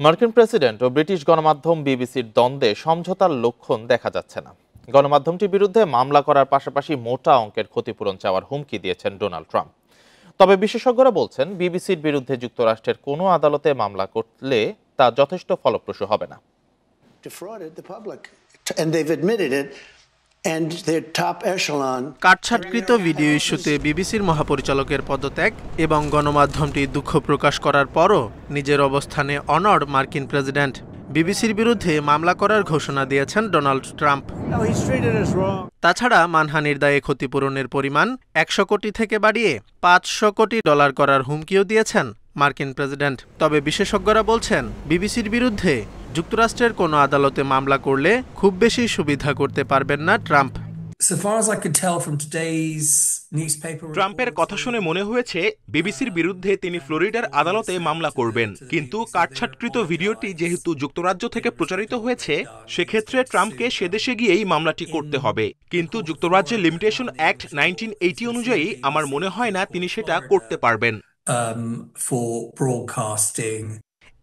মার্কিন প্রেসিডেন্ট ও ব্রিটিশ গণমাধ্যম বিবিসির দ্বন্দ্বে সমঝোতার লক্ষণ দেখা যাচ্ছে না। গণমাধ্যমটির বিরুদ্ধে মামলা করার পাশাপাশি মোটা অঙ্কের ক্ষতিপূরণ চাওয়ার হুমকি দিয়েছেন ডোনাল্ড ট্রাম্প। তবে বিশেষজ্ঞরা বলছেন, বিবিসির বিরুদ্ধে যুক্তরাষ্ট্রের কোনো আদালতে মামলা করলে তা যথেষ্ট ফলপ্রসূ হবে না। কাটছাঁটকৃত ভিডিও ইস্যুতে বিবিসির মহাপরিচালকের পদত্যাগ এবং গণমাধ্যমটি দুঃখ প্রকাশ করার পরও নিজের অবস্থানে অনড় মার্কিন প্রেসিডেন্ট। বিবিসির বিরুদ্ধে মামলা করার ঘোষণা দিয়েছেন ডোনাল্ড ট্রাম্প। তাছাড়া মানহানির দায়ে ক্ষতিপূরণের পরিমাণ ১০০ কোটি থেকে বাড়িয়ে ৫০০ কোটি ডলার করার হুমকিও দিয়েছেন মার্কিন প্রেসিডেন্ট। তবে বিশেষজ্ঞরা বলছেন, বিবিসির বিরুদ্ধে যুক্তরাষ্ট্রের কোনো আদালতে মামলা করলে খুব বেশি সুবিধা করতে পারবেন না ট্রাম্প। ট্রাম্পের কথা শুনে মনে হয়েছে বিবিসির বিরুদ্ধে তিনি ফ্লোরিডার আদালতে মামলা করবেন, কিন্তু কাটছাঁটকৃত ভিডিওটি যেহেতু যুক্তরাজ্য থেকে প্রচারিত হয়েছে, সেক্ষেত্রে ট্রাম্পকে সেদেশে গিয়েই মামলাটি করতে হবে। কিন্তু যুক্তরাজ্যের লিমিটেশন অ্যাক্ট 1980 অনুযায়ী আমার মনে হয় না তিনি সেটা করতে পারবেন।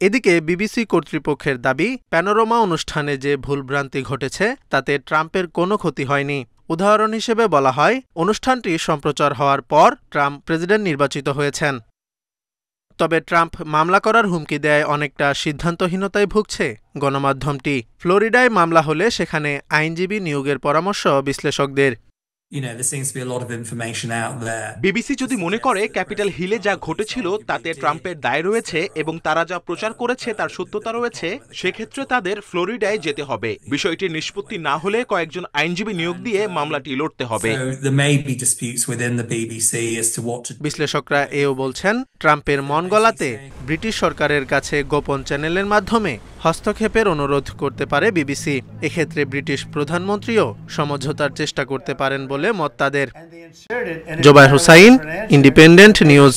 এদিকে বিবিসি কর্তৃপক্ষের দাবি, প্যানোরামা অনুষ্ঠানে যে ভুলভ্রান্তি ঘটেছে তাতে ট্রাম্পের কোনো ক্ষতি হয়নি। উদাহরণ হিসেবে বলা হয়, অনুষ্ঠানটি সম্প্রচার হওয়ার পর ট্রাম্প প্রেসিডেন্ট নির্বাচিত হয়েছেন। তবে ট্রাম্প মামলা করার হুমকি দেয় অনেকটা সিদ্ধান্তহীনতায় ভুগছে গণমাধ্যমটি। ফ্লোরিডায় মামলা হলে সেখানে আইনজীবী নিয়োগের পরামর্শ বিশ্লেষকদের। বিবিসি যদি মনে করে ক্যাপিটাল হিলে যা ঘটেছিল তাতে ট্রাম্পের দায় রয়েছে এবং তারা যা প্রচার করেছে তার সত্যতা রয়েছে, সেক্ষেত্রে তাদের ফ্লোরিডায় যেতে হবে। বিষয়টির নিষ্পত্তি না হলে কয়েকজন আইনজীবী নিয়োগ দিয়ে মামলাটি লড়তে হবে। বিশ্লেষকরা এও বলছেন, ট্রাম্পের মন গলাতে ব্রিটিশ সরকারের কাছে গোপন চ্যানেলের মাধ্যমে হস্তক্ষেপের অনুরোধ করতে পারে বিবিসি। এক্ষেত্রে ব্রিটিশ প্রধানমন্ত্রীও সমঝোতার চেষ্টা করতে পারেন বলে মত তাদের। Zobayer Hossain, Independent news.